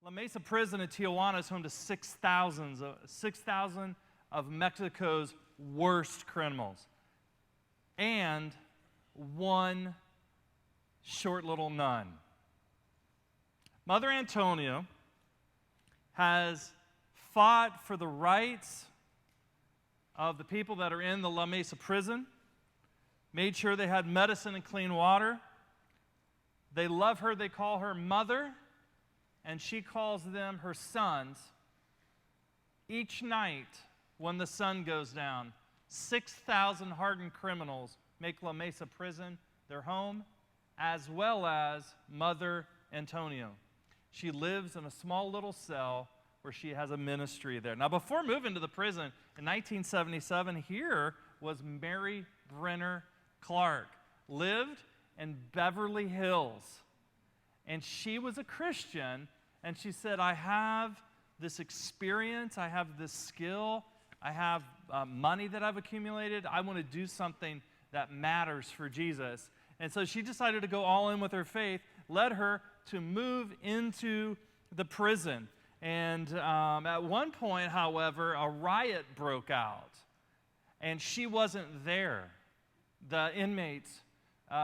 La Mesa prison in Tijuana is home to 6,000 of Mexico's worst criminals. And one short little nun. Mother Antonio has fought for the rights of the people that are in the La Mesa prison, made sure they had medicine and clean water. They love her, they call her mother, and she calls them her sons. Each night when the sun goes down, 6,000 hardened criminals make La Mesa prison their home, as well as Mother Antonio. She lives in a small little cell where she has a ministry there. Now, before moving to the prison in 1977, here was Mary Brenner Clark, lived in Beverly Hills. And she was a Christian, and she said, I have this experience, I have this skill, I have money that I've accumulated, I want to do something that matters for Jesus. And so she decided to go all in with her faith, led her to move into the prison. And at one point, however, a riot broke out, and she wasn't there. The inmates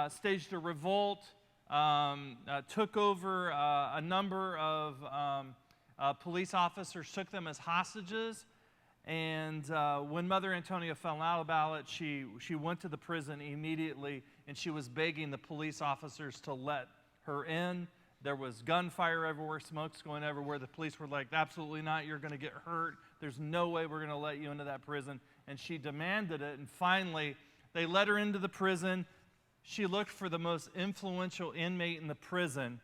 staged a revolt, took over a number of police officers, took them as hostages, and when Mother Antonia found out about it, she went to the prison immediately, and she was begging the police officers to let her in. There was gunfire everywhere, smoke's going everywhere. The police were like, absolutely not, you're going to get hurt. There's no way we're going to let you into that prison. And she demanded it, and finally, they let her into the prison. She looked for the most influential inmate in the prison,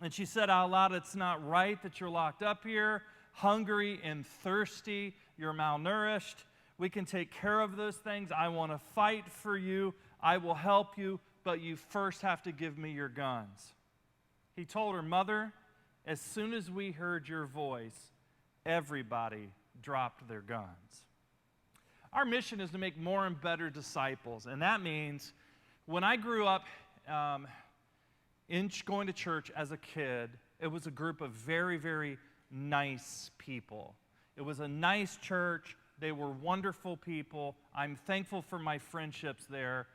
and she said out loud, it's not right that you're locked up here, hungry and thirsty, you're malnourished. We can take care of those things. I want to fight for you. I will help you, but you first have to give me your guns. He told her, Mother, as soon as we heard your voice, everybody dropped their guns. Our mission is to make more and better disciples, and that means when I grew up going to church as a kid, it was a group of very, very nice people. It was a nice church. They were wonderful people. I'm thankful for my friendships there.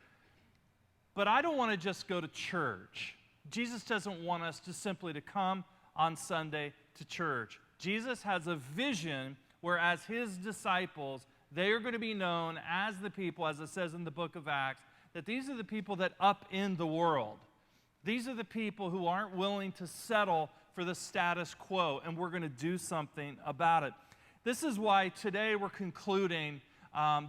But I don't want to just go to church. Jesus doesn't want us to simply to come on Sunday to church. Jesus has a vision where as his disciples, they are going to be known as the people, as it says in the book of Acts, that these are the people that upend the world. These are the people who aren't willing to settle for the status quo, and we're going to do something about it. This is why today we're concluding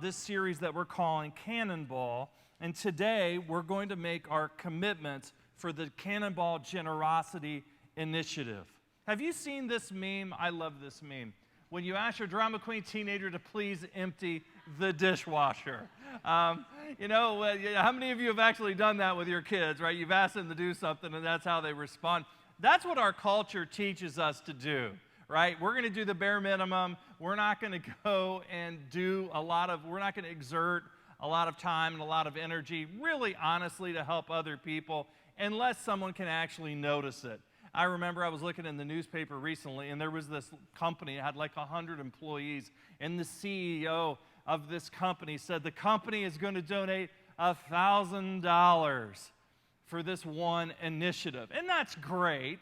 this series that we're calling Cannonball, and today we're going to make our commitments for the Cannonball Generosity Initiative. Have you seen this meme? I love this meme. When you ask your drama queen teenager to please empty the dishwasher. How many of you have actually done that with your kids, right? You've asked them to do something, and that's how they respond. That's what our culture teaches us to do, right? We're going to do the bare minimum. We're not going to go and we're not going to exert a lot of time and a lot of energy, really honestly, to help other people, unless someone can actually notice it. I remember I was looking in the newspaper recently, and there was this company, it had like 100 employees, and the CEO of this company said the company is going to donate $1,000 for this one initiative. And that's great,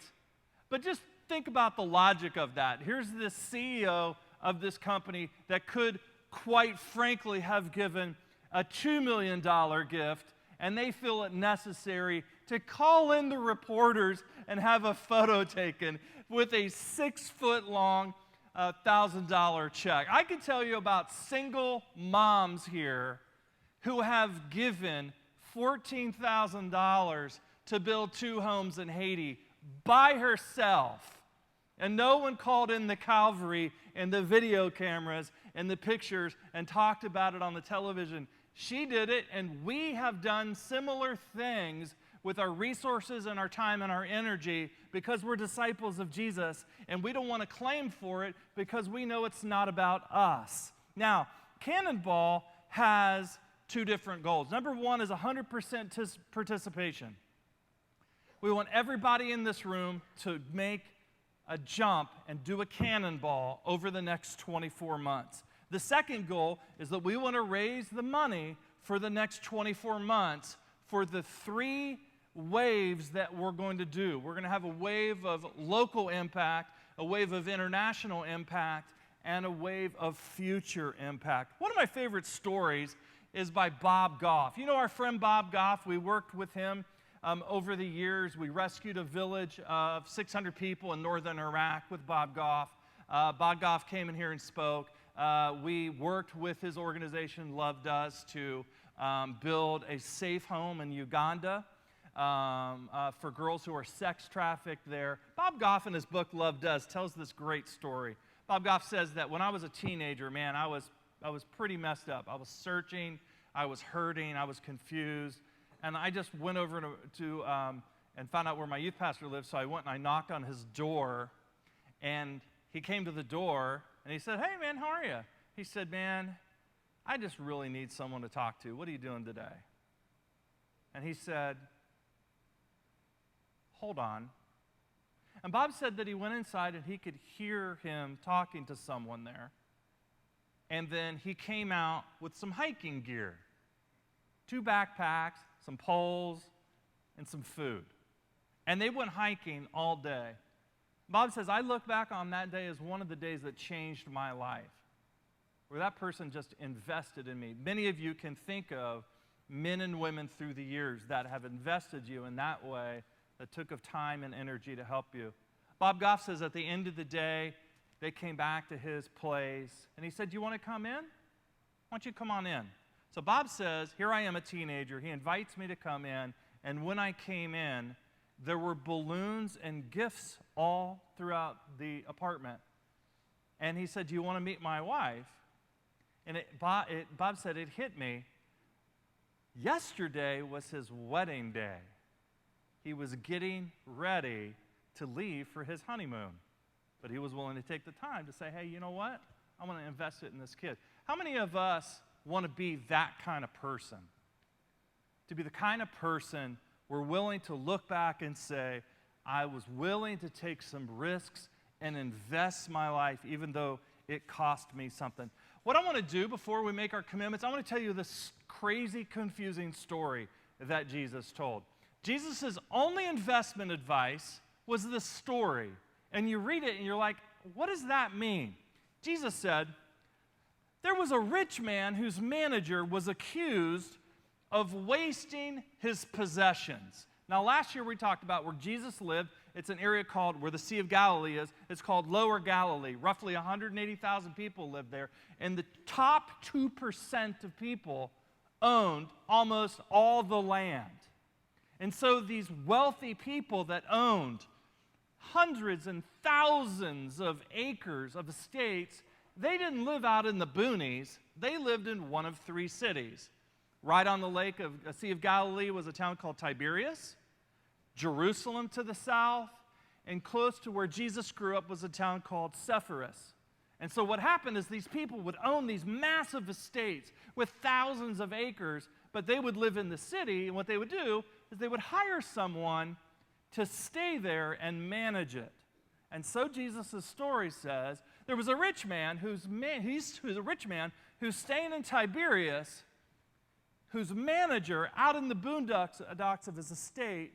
but just think about the logic of that. Here's the CEO of this company that could, quite frankly, have given a $2 million gift, and they feel it necessary to call in the reporters and have a photo taken with a 6-foot-long $1,000 check. I can tell you about single moms here who have given $14,000 to build 2 homes in Haiti by herself. And no one called in the Calvary and the video cameras and the pictures and talked about it on the television. She did it, and we have done similar things with our resources and our time and our energy because we're disciples of Jesus, and we don't want to claim for it because we know it's not about us. Now, Cannonball has 2 different goals. Number 1 is 100% participation. We want everybody in this room to make a jump and do a cannonball over the next 24 months. The second goal is that we want to raise the money for the next 24 months for the 3 waves that we're going to do. We're going to have a wave of local impact, a wave of international impact, and a wave of future impact. One of my favorite stories is by Bob Goff. You know our friend Bob Goff? We worked with him over the years. We rescued a village of 600 people in northern Iraq with Bob Goff. Bob Goff came in here and spoke. We worked with his organization, Love Does, to build a safe home in Uganda for girls who are sex trafficked there. Bob Goff, in his book, Love Does, tells this great story. Bob Goff says that when I was a teenager, man, I was pretty messed up. I was searching, I was hurting, I was confused, and I just went over to and found out where my youth pastor lived, so I went and I knocked on his door, and he came to the door, and he said, "Hey, man, how are you?" He said, "Man, I just really need someone to talk to. What are you doing today?" And he said, "Hold on." And Bob said that he went inside and he could hear him talking to someone there. And then he came out with some hiking gear, 2 backpacks, some poles, and some food. And they went hiking all day. Bob says, I look back on that day as one of the days that changed my life, where that person just invested in me. Many of you can think of men and women through the years that have invested you in that way, that took of time and energy to help you. Bob Goff says at the end of the day, they came back to his place, and he said, "Do you want to come in? Why don't you come on in?" So Bob says, here I am, a teenager. He invites me to come in, and when I came in, there were balloons and gifts all throughout the apartment. And he said, "Do you want to meet my wife?" And Bob said, it hit me. Yesterday was his wedding day. He was getting ready to leave for his honeymoon. But he was willing to take the time to say, hey, you know what? I want to invest it in this kid. How many of us want to be that kind of person? To be the kind of person we're willing to look back and say, I was willing to take some risks and invest my life even though it cost me something. What I want to do before we make our commitments, I want to tell you this crazy, confusing story that Jesus told. Jesus' only investment advice was this story. And you read it and you're like, what does that mean? Jesus said, there was a rich man whose manager was accused of wasting his possessions. Now, last year we talked about where Jesus lived. It's an area called, where the Sea of Galilee is. It's called Lower Galilee. Roughly 180,000 people lived there. And the top 2% of people owned almost all the land. And so these wealthy people that owned hundreds and thousands of acres of estates, they didn't live out in the boonies. They lived in one of 3 cities. Right on the lake of Sea of Galilee was a town called Tiberias. Jerusalem to the south, and close to where Jesus grew up was a town called Sepphoris. And so what happened is these people would own these massive estates with thousands of acres, but they would live in the city, and what they would do is they would hire someone to stay there and manage it. And so Jesus' story says there was a rich man who's staying in Tiberias, whose manager out in the boondocks of his estate,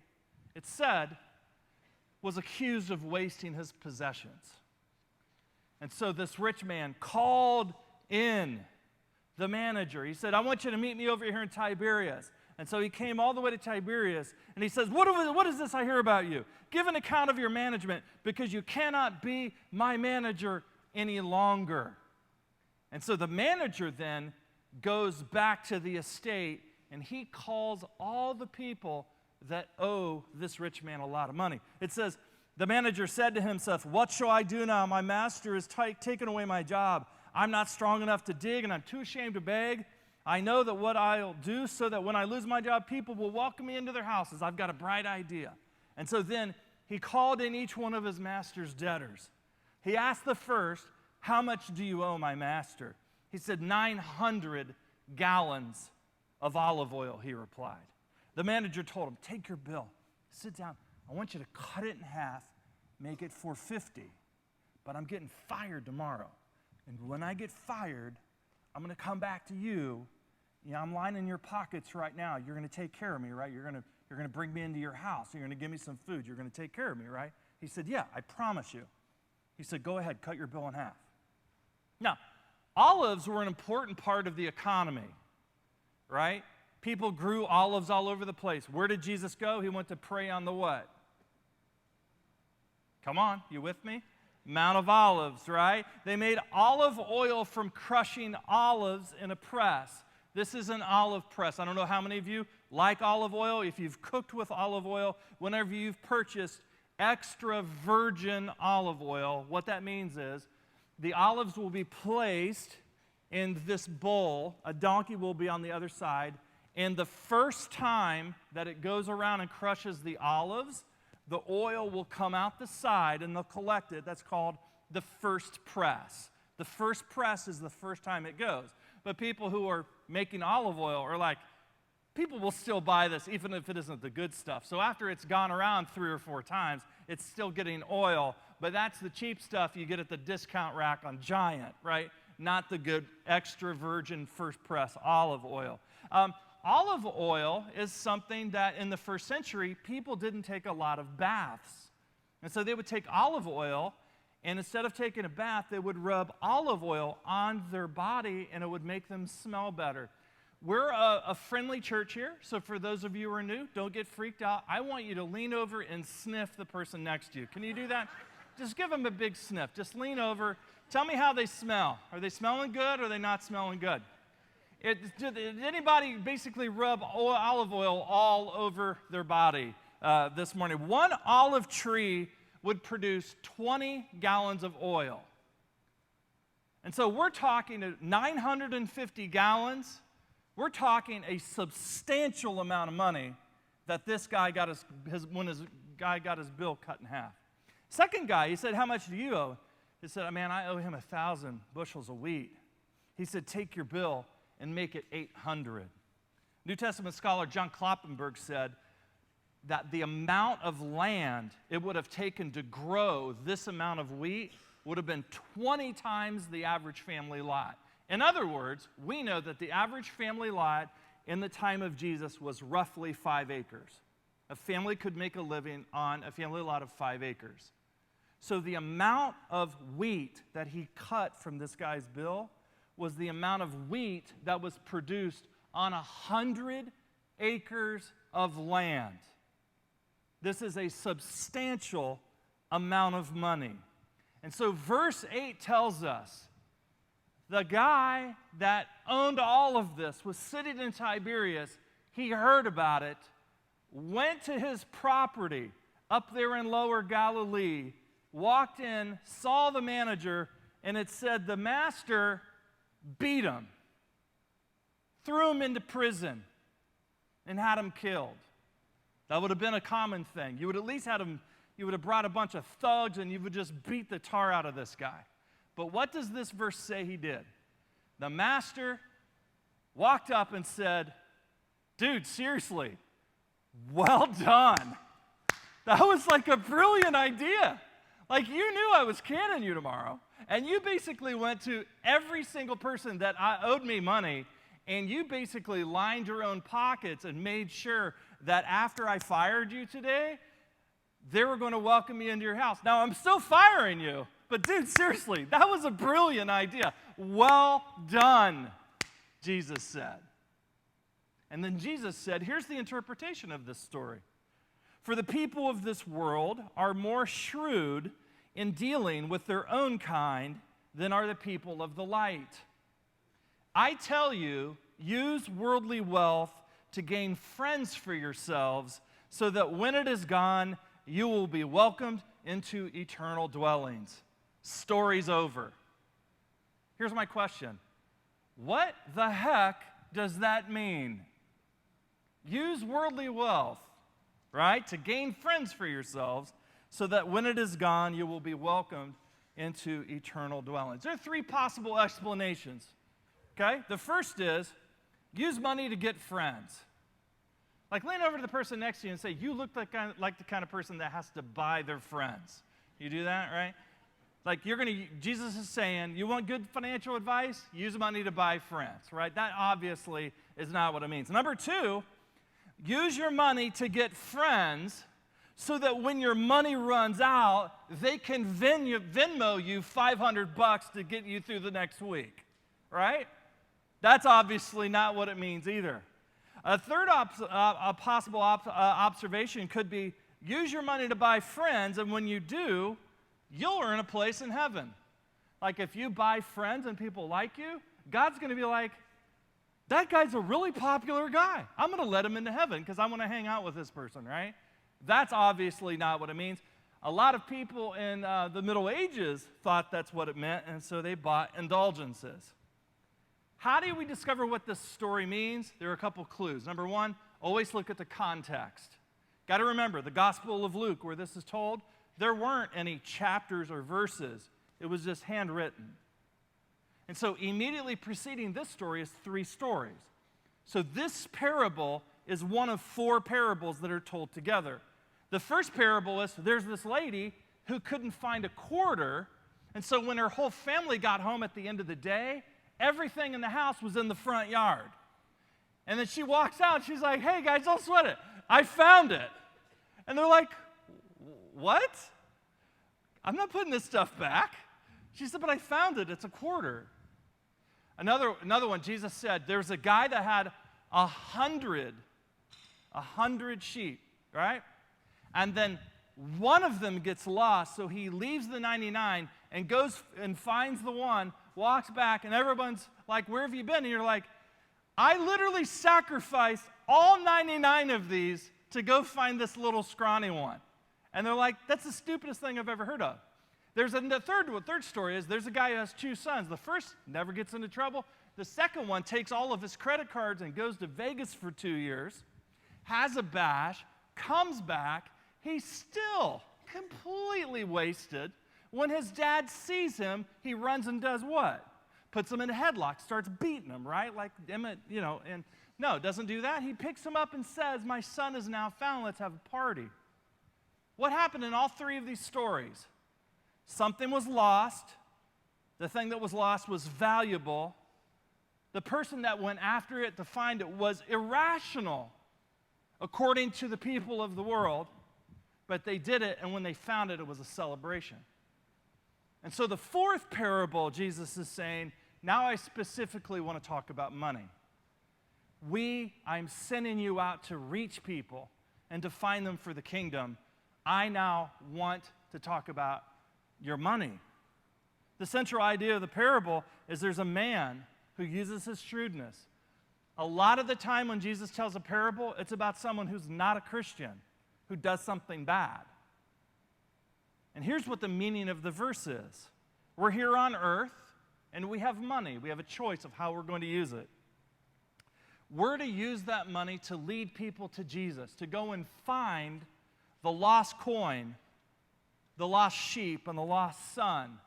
it said, was accused of wasting his possessions. And so this rich man called in the manager. He said, I want you to meet me over here in Tiberias. And so he came all the way to Tiberias, and he says, what is this I hear about you? Give an account of your management, because you cannot be my manager any longer. And so the manager then goes back to the estate, and he calls all the people that owe this rich man a lot of money. It says, the manager said to himself, what shall I do now? My master has taken away my job. I'm not strong enough to dig, and I'm too ashamed to beg. I know that what I'll do so that when I lose my job, people will welcome me into their houses. I've got a bright idea. And so then he called in each one of his master's debtors. He asked the first, how much do you owe my master? He said, 900 gallons of olive oil, he replied. The manager told him, take your bill, sit down. I want you to cut it in half make it $4.50. But I'm getting fired tomorrow. And when I get fired, I'm going to come back to you. You know, I'm lining your pockets right now. You're going to take care of me, right? You're going to bring me into your house. You're going to give me some food. You're going to take care of me, right? He said, yeah, I promise you. He said, go ahead, cut your bill in half. Now, olives were an important part of the economy, right? People grew olives all over the place. Where did Jesus go? He went to pray on the what? Come on, you with me? Mount of Olives, right? They made olive oil from crushing olives in a press. This is an olive press. I don't know how many of you like olive oil. If you've cooked with olive oil, whenever you've purchased extra virgin olive oil, what that means is the olives will be placed in this bowl. A donkey will be on the other side. And the first time that it goes around and crushes the olives, the oil will come out the side and they'll collect it. That's called the first press. The first press is the first time it goes. But people who are making olive oil are like, people will still buy this even if it isn't the good stuff. So after it's gone around 3 or 4 times, it's still getting oil. But that's the cheap stuff you get at the discount rack on Giant, right? Not the good extra virgin first press olive oil. Olive oil is something that in the first century, people didn't take a lot of baths. And so they would take olive oil, and instead of taking a bath, they would rub olive oil on their body, and it would make them smell better. We're a friendly church here, so for those of you who are new, don't get freaked out. I want you to lean over and sniff the person next to you. Can you do that? Just give them a big sniff. Just lean over. Tell me how they smell. Are they smelling good or are they not smelling good? Did anybody basically rub olive oil all over their body this morning? One olive tree would produce 20 gallons of oil. And so we're talking 950 gallons. We're talking a substantial amount of money that this guy got when his guy got his bill cut in half. Second guy, he said, how much do you owe? He said, man, I owe him 1,000 bushels of wheat. He said, take your bill and make it 800. New Testament scholar John Kloppenberg said that the amount of land it would have taken to grow this amount of wheat would have been 20 times the average family lot. In other words, we know that the average family lot in the time of Jesus was roughly 5 acres. A family could make a living on a family lot of 5 acres. So the amount of wheat that he cut from this guy's bill was the amount of wheat that was produced on 100 acres of land. This is a substantial amount of money. And so verse 8 tells us the guy that owned all of this was sitting in Tiberias. He heard about it, went to his property up there in Lower Galilee, walked in, saw the manager, and it said the master beat him, threw him into prison, and had him killed. That would have been a common thing. You would at least you would have brought a bunch of thugs and you would just beat the tar out of this guy. But what does this verse say he did? The master walked up and said, dude, seriously, well done. That was like a brilliant idea. Like, you knew I was canning you tomorrow, and you basically went to every single person that owed me money, and you basically lined your own pockets and made sure that after I fired you today, they were going to welcome me into your house. Now, I'm still firing you, but dude, seriously, that was a brilliant idea. Well done, Jesus said. And then Jesus said, here's the interpretation of this story. For the people of this world are more shrewd in dealing with their own kind than are the people of the light. I tell you, use worldly wealth to gain friends for yourselves, so that when it is gone, you will be welcomed into eternal dwellings. Story's over. Here's my question. What the heck does that mean? Use worldly wealth, right, to gain friends for yourselves, so that when it is gone, you will be welcomed into eternal dwellings. There are 3 possible explanations, okay? The first is, use money to get friends. Like, lean over to the person next to you and say, you look like the kind of person that has to buy their friends. You do that, right? Like Jesus is saying, you want good financial advice? Use money to buy friends, right? That obviously is not what it means. Number two, use your money to get friends so that when your money runs out, they can Venmo you $500 to get you through the next week, right? That's obviously not what it means either. A third possible observation could be, use your money to buy friends, and when you do, you'll earn a place in heaven. Like if you buy friends and people like you, God's going to be like, that guy's a really popular guy. I'm going to let him into heaven because I want to hang out with this person, right? That's obviously not what it means. A lot of people in the Middle Ages thought that's what it meant, and so they bought indulgences. How do we discover what this story means? There are a couple clues. Number one, always look at the context. Got to remember, the Gospel of Luke, where this is told, there weren't any chapters or verses. It was just handwritten. And so immediately preceding this story is 3 stories. So this parable is one of 4 parables that are told together. The first parable is, there's this lady who couldn't find a quarter, and so when her whole family got home at the end of the day, everything in the house was in the front yard. And then she walks out, she's like, hey guys, don't sweat it. I found it. And they're like, what? I'm not putting this stuff back. She said, but I found it. It's a quarter. Another one, Jesus said, there's a guy that had 100 sheep, right? And then one of them gets lost, so he leaves the 99 and goes and finds the one, walks back, and everyone's like, where have you been? And you're like, I literally sacrificed all 99 of these to go find this little scrawny one. And they're like, that's the stupidest thing I've ever heard of. There's the third story is there's a guy who has 2 sons. The first never gets into trouble. The second one takes all of his credit cards and goes to Vegas for 2 years, has a bash, comes back. He's still completely wasted. When his dad sees him, he runs and does what? Puts him in a headlock, starts beating him, right? Like Emmett, and no, doesn't do that. He picks him up and says, my son is now found, let's have a party. What happened in all 3 of these stories? Something was lost. The thing that was lost was valuable. The person that went after it to find it was irrational, according to the people of the world. But they did it, and when they found it, it was a celebration. And so the 4th parable, Jesus is saying, now I specifically want to talk about money. I'm sending you out to reach people and to find them for the kingdom. I now want to talk about your money. The central idea of the parable is there's a man who uses his shrewdness. A lot of the time when Jesus tells a parable, it's about someone who's not a Christian, who does something bad. And here's what the meaning of the verse is. We're here on earth, and we have money. We have a choice of how we're going to use it. We're to use that money to lead people to Jesus, to go and find the lost coin, the lost sheep, and the lost son,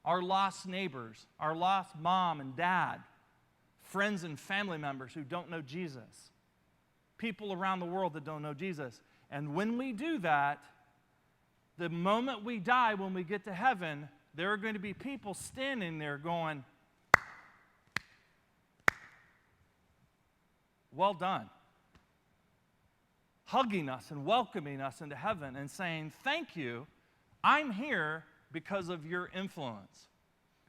our lost neighbors, our lost mom and dad, friends and family members who don't know Jesus, people around the world that don't know Jesus. And when we do that, the moment we die, when we get to heaven, there are going to be people standing there going, well done. Hugging us and welcoming us into heaven and saying, thank you, I'm here because of your influence.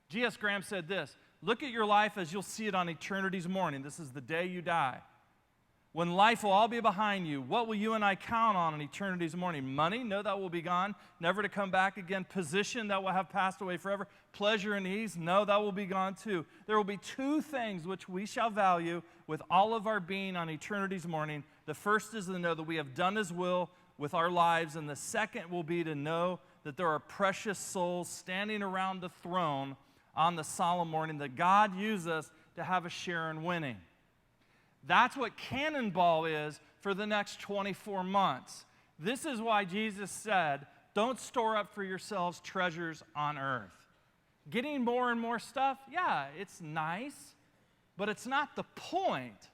G.S. Graham said this, look at your life as you'll see it on eternity's morning. This is the day you die. When life will all be behind you, what will you and I count on eternity's morning? Money? No, that will be gone, never to come back again. Position? That will have passed away forever. Pleasure and ease? No, that will be gone too. There will be 2 things which we shall value with all of our being on eternity's morning. The first is to know that we have done His will with our lives, and the second will be to know that there are precious souls standing around the throne on the solemn morning that God used us to have a share in winning. That's what Cannonball is for the next 24 months. This is why Jesus said, don't store up for yourselves treasures on earth. Getting more and more stuff, yeah, it's nice, but it's not the point.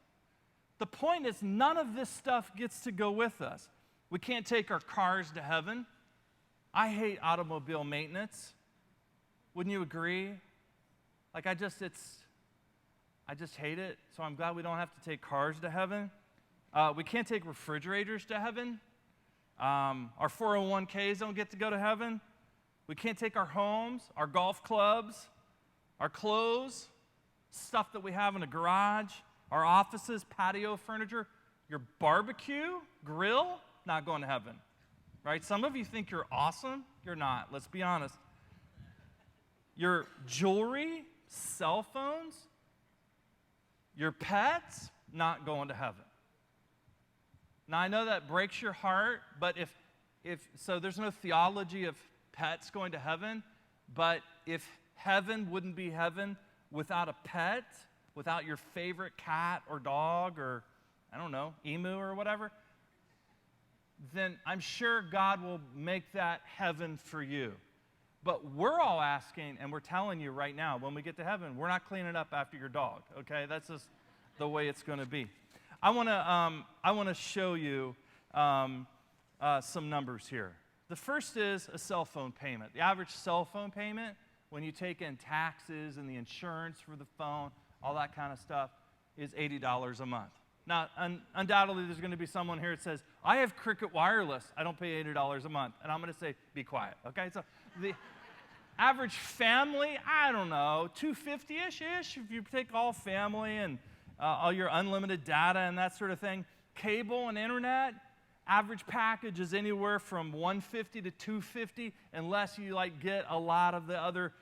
The point is none of this stuff gets to go with us. We can't take our cars to heaven. I hate automobile maintenance. Wouldn't you agree? Like I just hate it. So I'm glad we don't have to take cars to heaven. We can't take refrigerators to heaven. Our 401ks don't get to go to heaven. We can't take our homes, our golf clubs, our clothes, stuff that we have in a garage, our offices, patio furniture, your barbecue, grill, not going to heaven. Right? Some of you think you're awesome. You're not. Let's be honest. Your jewelry, cell phones, your pets, not going to heaven. Now, I know that breaks your heart, but so there's no theology of pets going to heaven, but if heaven wouldn't be heaven without a pet, without your favorite cat or dog or, I don't know, emu or whatever, then I'm sure God will make that heaven for you. But we're all asking, and we're telling you right now, when we get to heaven, we're not cleaning up after your dog, okay? That's just the way it's going to be. I want to show you some numbers here. The first is a cell phone payment. The average cell phone payment, when you take in taxes and the insurance for the phone, all that kind of stuff, is $80 a month. Now, undoubtedly, there's going to be someone here that says, I have Cricket Wireless. I don't pay $80 a month. And I'm going to say, be quiet, okay? So the average family, I don't know, $250-ish if you take all family and all your unlimited data and that sort of thing. Cable and internet, average package is anywhere from $150 to $250 unless you get a lot of the other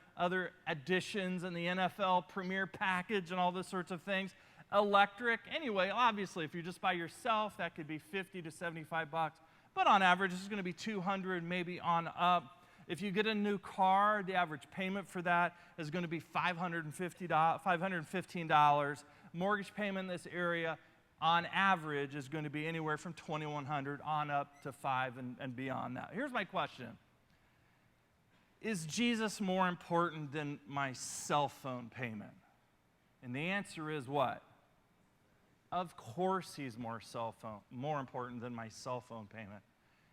additions in the NFL Premier package and all those sorts of things. Electric, anyway, obviously, if you're just by yourself, that could be $50 to $75. But on average, this is going to be $200, maybe on up. If you get a new car, the average payment for that is going to be $515. Mortgage payment in this area, on average, is going to be anywhere from $2,100 on up to $5,000 and beyond that. Here's my question. Is Jesus more important than my cell phone payment? And the answer is what? Of course he's more important than my cell phone payment.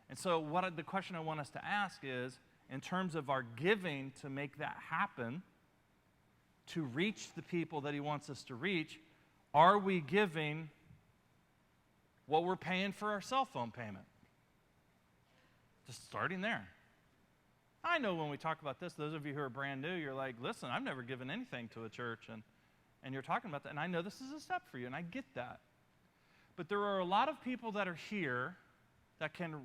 And so the question I want us to ask is, in terms of our giving to make that happen, to reach the people that he wants us to reach, are we giving what we're paying for our cell phone payment? Just starting there. I know when we talk about this, those of you who are brand new, you're like, listen, I've never given anything to a church, and you're talking about that, and I know this is a step for you, and I get that. But there are a lot of people that are here that can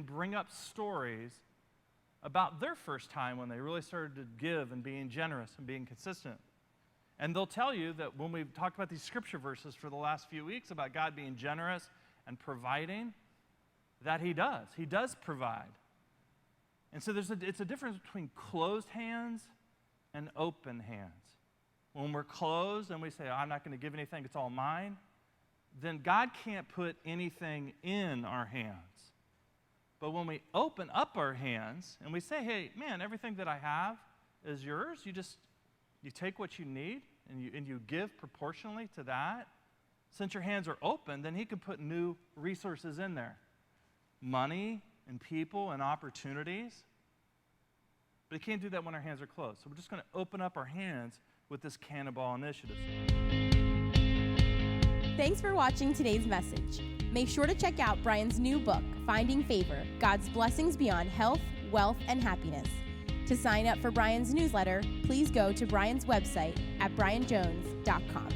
bring up stories about their first time when they really started to give and being generous and being consistent. And they'll tell you that when we've talked about these scripture verses for the last few weeks about God being generous and providing, that he does. He does provide. And so it's a difference between closed hands and open hands. When we're closed and we say, I'm not going to give anything, it's all mine, then God can't put anything in our hands. But when we open up our hands and we say, hey, man, everything that I have is yours, you take what you need and you give proportionally to that. Since your hands are open, then he can put new resources in there. Money and people and opportunities. But he can't do that when our hands are closed. So we're just going to open up our hands with this Cannonball initiative. Thanks for watching today's message. Make sure to check out Brian's new book, Finding Favor, God's Blessings Beyond Health, Wealth, and Happiness. To sign up for Brian's newsletter, please go to Brian's website at brianjones.com.